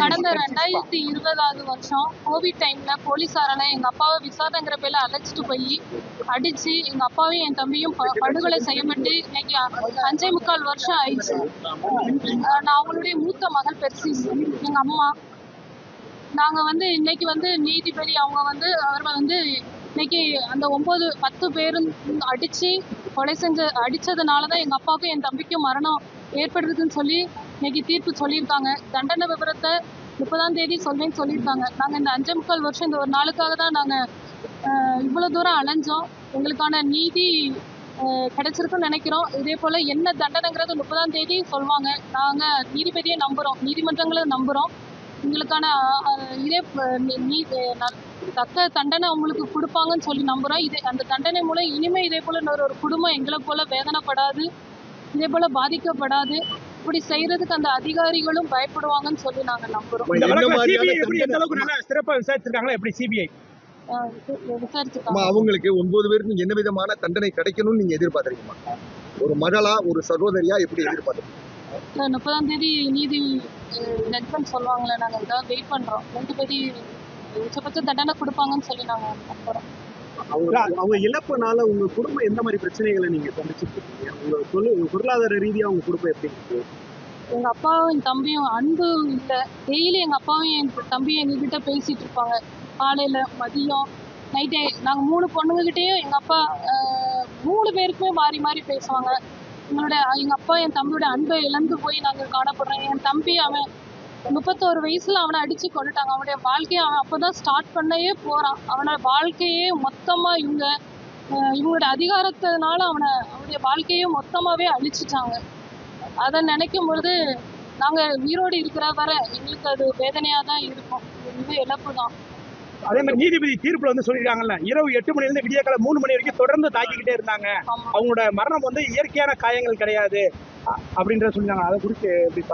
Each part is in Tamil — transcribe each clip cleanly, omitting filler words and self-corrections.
கடந்த 2020 வருஷம் கோவிட் டைம்ல போலீஸாரால எங்க அப்பாவை விசாரணைங்கிற பேர்ல அழைச்சிட்டு போய் அடிச்சு எங்க அப்பாவையும் என் தம்பியும் படுகொலை செய்யப்பட்டு இன்னைக்கு 5.25 வருஷம் ஆயிடுச்சு. நான் அவங்களுடைய மூத்த மகள் பெர்சிஸ், எங்க அம்மா. நாங்க இன்னைக்கு நீதிபதி அவங்க அவர்கள் இன்னைக்கு அந்த 9-10 பேரும் அடிச்சு கொலை அடிச்சதுனாலதான் எங்க அப்பாவுக்கும் என் தம்பிக்கும் மரணம் ஏற்படுறதுன்னு சொல்லி இன்னைக்கு தீர்ப்பு சொல்லியிருக்காங்க. தண்டனை விவரத்தை 30ஆம் தேதி சொல்வேன்னு சொல்லியிருக்காங்க. நாங்க இந்த 5.25 வருஷம் இந்த ஒரு நாளுக்காக தான் நாங்க இவ்வளவு தூரம் அலைஞ்சோம். எங்களுக்கான நீதி கிடைச்சிருக்குன்னு நினைக்கிறோம். இதே போல என்ன தண்டனைங்கிறது 30ஆம் தேதி சொல்லுவாங்க. நாங்க நீதிபதியை நம்புறோம், நீதிமன்றங்களை நம்புறோம். எங்களுக்கான இதே தக்க தண்டனை அவங்களுக்கு கொடுப்பாங்கன்னு சொல்லி நம்புறோம். அந்த தண்டனை மூலம் இனிமே இதே போல ஒரு குடும்பம் எங்களை போல வேதனைப்படாது, இதே போல பாதிக்கப்படாது. இப்படி செய்யறதுக்கு அந்த அதிகாரிகளும் பயப்படுவாங்கன்னு சொல்லி நாங்க நம்புறோம். அவங்களுக்கு 9 பேருக்கும் என்ன விதமான தண்டனை கிடைக்கணும்னு நீங்க எதிர்பார்க்கறீங்களா? ஒரு மகளா, ஒரு சகோதரியா எப்படி எதிர்பார்க்கறீங்க? 30ஆம் தேதி நீதி ஜட்மெண்ட் சொல்லுவாங்களே, நாங்க இதாக வெயிட் பண்றோம். 2 பேரி உச்சபட்ச தண்டனை கொடுப்பாங்கன்னு சொல்லி நாங்க நம்புறோம். அவங்க இழப்புனால உங்க குடும்பம் எந்த மாதிரி பிரச்சனைகளை நீங்க சந்திச்சுட்டு இருக்கீங்க? உங்க பொருளாதார ரீதியா உங்க குடும்பம் எப்படி இருக்கு? எங்க அப்பாவும் என் தம்பியும் அன்பு இல்லை. டெய்லி எங்க அப்பாவும் என் தம்பியும் எங்ககிட்ட பேசிட்டு இருப்பாங்க. காலையில, மதியம், நைட்டே. நாங்க 3 பொண்ணுங்ககிட்டயும் எங்க அப்பா 3 பேருக்குமே மாறி மாறி பேசுவாங்க. எங்க அப்பா என் தம்பியோட அன்பை இழந்து போய் நாங்க காணப்படுறோம். என் தம்பி அவன் 31 வயசுல அவனை அடிச்சு கொண்டுட்டாங்க. அவனுடைய வாழ்க்கையை அவன் அப்பதான் ஸ்டார்ட் பண்ணவே போறான். அவனோட வாழ்க்கையே மொத்தமா இவங்களோட அதிகாரத்தினால அவனுடைய வாழ்க்கையே மொத்தமாவே அழிச்சிட்டாங்க. அதை நினைக்கும் பொழுது நாங்க உயிரோடு இருக்கிற வரை எங்களுக்கு அது வேதனையா தான் இருக்கும். இது இழப்பு தான். அதே மாதிரி நீதிபதி தீர்ப்புல சொல்லிருக்காங்கல்ல, இரவு 8 மணில இருந்து விடியற்காலை 3 மணி வரைக்கும் தொடர்ந்து தாக்கிக்கிட்டே இருந்தாங்க. அவங்களோட மரணம் இயற்கையான காயங்கள் கிடையாது அப்படின்ற சொல்லிருக்காங்க. அதை குறித்து எப்படி?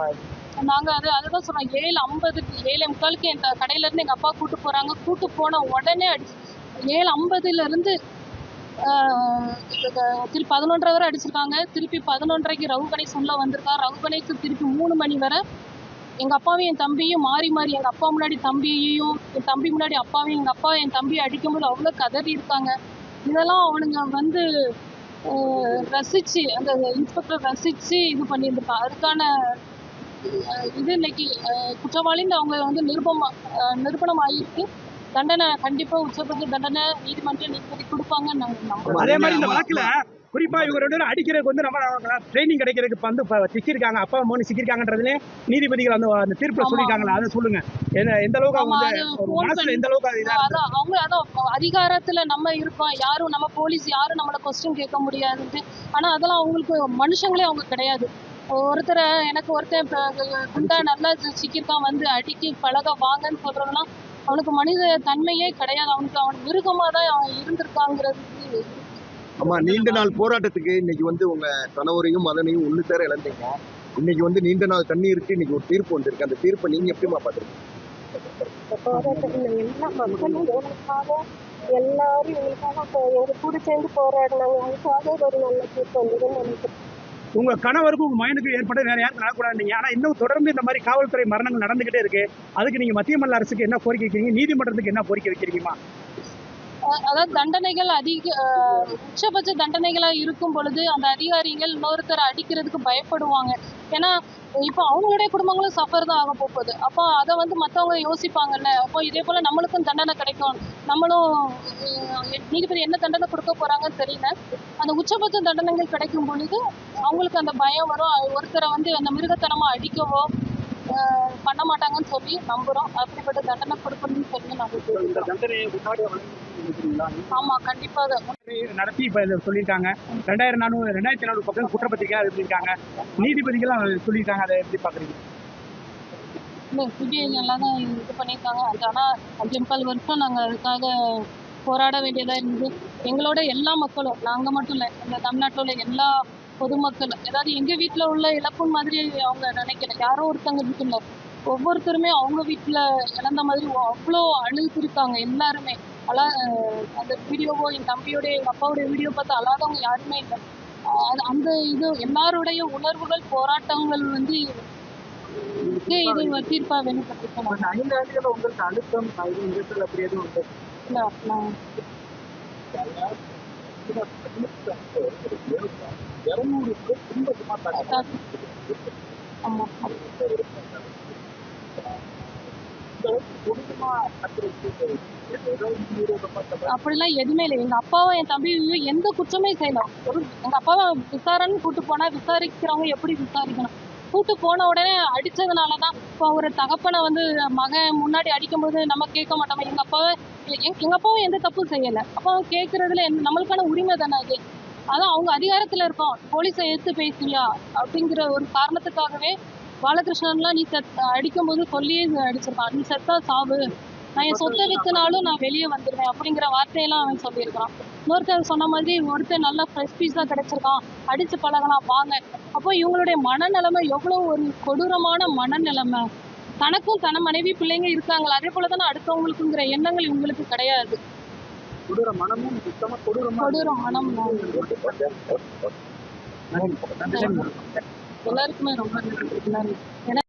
நாங்க அதுதான் சொன்னோம். 7:50 என் கடையில இருந்து எங்க அப்பா கூட்டு போறாங்க. கூட்டு போன உடனே 7:50 இருந்து திருப்பி 11:30 வரை அடிச்சிருக்காங்க. திருப்பி 11:30 ரகு கணேஷ் உள்ள வந்திருக்கான். ரகு கணேஷ் திருப்பி 3 மணி வரை எங்க அப்பாவையும் என் தம்பியும் மாறி மாறி, எங்க அப்பா முன்னாடி தம்பியையும், என் தம்பி முன்னாடி அப்பாவையும், எங்க அப்பா என் தம்பியை அடிக்கும்போது அவ்வளவு கதறி இருக்காங்க. இதெல்லாம் அவனுங்க ரசிச்சு, அந்த இன்ஸ்பெக்டர் ரசிச்சு இது பண்ணியிருந்திருக்கான். அதுக்கான இது இன்னைக்கு குற்றவாளின்னு அவங்க நிரூபணம் ஆகிருக்கு. தண்டனை கண்டிப்பா உச்சபட்ச தண்டனை நீதிபதி கொடுப்பாங்கன்னு நாங்க நம்புறோம். அதே மாதிரி இந்த வழக்குல குறிப்பா இவங்க 2 பேரும் அடிக்கிறதுக்கு நம்ம ட்ரைனிங் கிடைக்கிறதுக்கு சிக்கிருக்காங்க, அப்பா மோனி சிக்கிருக்காங்கன்றதுல நீதிபதிகள் அந்த தீர்ப்புல சொல்லிருக்காங்களா? அதை சொல்லுங்க. எந்த அளவுக்கு அவங்க எந்த அளவுக்கு அவங்க அதிகாரத்துல நம்ம இருக்கோம், யாரும் நம்ம போலீஸ் யாரும் நம்மள கொஸ்டின் கேட்க முடியாதுன்ட்டு. ஆனா அதெல்லாம் அவங்களுக்கு மனுஷங்களே அவங்க கிடையாது. எனக்கு ஒருத்தன் குண்டா நல்லா சிக்கிருக்கான், அடிக்கி பழக வாங்கன்னு சொல்றதெல்லாம் அவனுக்கு மனித தன்மையே கிடையாது. அவன் மிருகமா தான் அவன் இருந்திருக்காங்கிறது. ஆமா, நீண்ட நாள் போராட்டத்துக்கு இன்னைக்கு உங்க கணவரையும் மகனையும் 1 பேரை இழந்தீங்க. இன்னைக்கு நீண்ட நாள் தண்ணீருக்கு இன்னைக்கு ஒரு தீர்ப்பு வந்திருக்கு. அந்த தீர்ப்பை நீங்க எப்படிமா பாத்துருக்கீங்க? எல்லா மக்களும் எல்லாரும் எங்க கூட சேர்ந்து போராடினாங்க. அதுக்காக ஒரு நல்ல தீர்ப்பு வந்ததுன்னு நினைக்கிறேன். உங்க கணவருக்கும் உங்க மகனுக்கும் ஏற்பட வேற யாரும் நடக்கூடாது. ஆனா இன்னும் தொடர்ந்து இந்த மாதிரி காவல்துறை மரணங்கள் நடந்துகிட்டே இருக்கு. அதுக்கு நீங்க மத்திய மாநில அரசுக்கு என்ன கோரிக்கை வைக்கிறீங்க? நீதிமன்றத்துக்கு என்ன கோரிக்கை வைக்கிறீங்கம்மா? அதாவது தண்டனைகள் உச்சபட்ச தண்டனைகளா இருக்கும் பொழுது அந்த அதிகாரிகள் இன்னொருத்தரை அடிக்கிறதுக்கு பயப்படுவாங்க. ஏன்னா இப்போ அவங்களுடைய குடும்பங்களும் சஃபர் தான் ஆக போகுது. அப்போ அதை மற்றவங்க யோசிப்பாங்கல்ல. அப்போ இதே போல நம்மளுக்கும் தண்டனை கிடைக்கும், நம்மளும் நீதிபதி என்ன தண்டனை கொடுக்க போறாங்கன்னு தெரியல. அந்த உச்சபட்ச தண்டனைகள் கிடைக்கும் பொழுது அவங்களுக்கு அந்த பயம் வரும். ஒருத்தரை அந்த மிருகத்தனமா அடிக்கவோ பண்ண மாட்டாங்கன்னு சொல்லி நம்புறோம். அப்படிப்பட்ட தண்டனை கொடுக்கணும்னு சொல்லி நம்புறோம். ஆமா, கண்டிப்பாக நடத்தி இப்ப சொல்லியிருக்காங்க. 2400 பக்கம் குற்றப்பத்திரிக்கை எழுதியிருக்காங்க. நீதிபதிகள் சொல்லியிருக்காங்க. அதை எப்படி பாக்குறீங்க? சிபிஐ நல்லா தான் இது பண்ணியிருக்காங்க. ஆனா 5.25 வருஷம் நாங்க அதுக்காக போராட வேண்டியதா இருந்தது. எங்களோட எல்லா மக்களும், நாங்க மட்டும் இல்லை, இந்த தமிழ்நாட்டில் உள்ள எல்லா பொதுமக்கள், ஏதாவது எங்க வீட்டுல உள்ள இழப்பு மாதிரி அவங்க நினைக்கல. யாரோ ஒருத்தங்க வீட்டுல ஒவ்வொருத்தருமே அவங்க வீட்டுல இழந்த மாதிரி அவ்வளோ அழுதுருக்காங்க எல்லாருமே. அந்த வீடியோவோ, என் தம்பியோட எங்க அப்பாவுடைய வீடியோ பார்த்து அழாதவங்க யாருமே இல்லை. அந்த இது எல்லாருடைய உணர்வுகள், போராட்டங்கள் இதுக்கு இது தீர்ப்பா வேணும் கண்டிப்பா. அந்த 5 ஆண்டுகள உங்களுக்கு அழுத்தம் இது இடத்துல அப்படி எதுவும் உண்டு? இல்ல நான் ஆமா அப்படிலாம் எதுவுமே இல்லை. எங்க அப்பாவும் என் தம்பியும் எந்த குற்றமே செய்யலாம். எங்க அப்பாவை விசாரணைன்னு கூட்டு போனா விசாரிக்கிறவங்க எப்படி விசாரிக்கணும்? கூட்டு போன உடனே அடிச்சதுனாலதான் இப்போ ஒரு தகப்பனை வந்து மகன் முன்னாடி அடிக்கும்போது நம்ம கேட்க மாட்டோமா? எங்க அப்பாவை எங்க அப்பாவும் எந்த தப்பும் செய்யல. அப்போ கேட்கறதுல நம்மளுக்கான உரிமை தானே அது. அதான் அவங்க அதிகாரத்துல இருக்கோம். போலீஸை எதிர்த்து பேசுவியா அப்படிங்கிற ஒரு காரணத்துக்காகவே பாலகிருஷ்ணன்லாம் நீ அடிக்கும்போது சொல்லியே அடிச்சிருக்கான். நீ செத்தா சாவு, நான் என் சொத்தை வித்துனாலும் நான் வெளியே வந்துடுவேன் அப்படிங்கிற வார்த்தையெல்லாம் அவன் சொல்லியிருக்கிறான். இன்னொருத்தர் சொன்ன மாதிரி ஒருத்தர் நல்ல ஃப்ரெஷ் பீஸாக கிடைச்சிருக்கான், அடிச்சு பழகலாம் வாங்க. அப்போ இவங்களுடைய மனநிலைமை எவ்வளோ ஒரு கொடூரமான மனநிலைமை. தனக்கும் தன மனைவி பிள்ளைங்க இருக்காங்களா, அதே போல தானே அடுத்தவங்களுக்குங்கிற எண்ணங்கள் இவங்களுக்கு கிடையாது. கொடூர மனமும் சுத்தமா கொடூர மனம் எல்லாருக்குமே ரொம்ப நன்றி.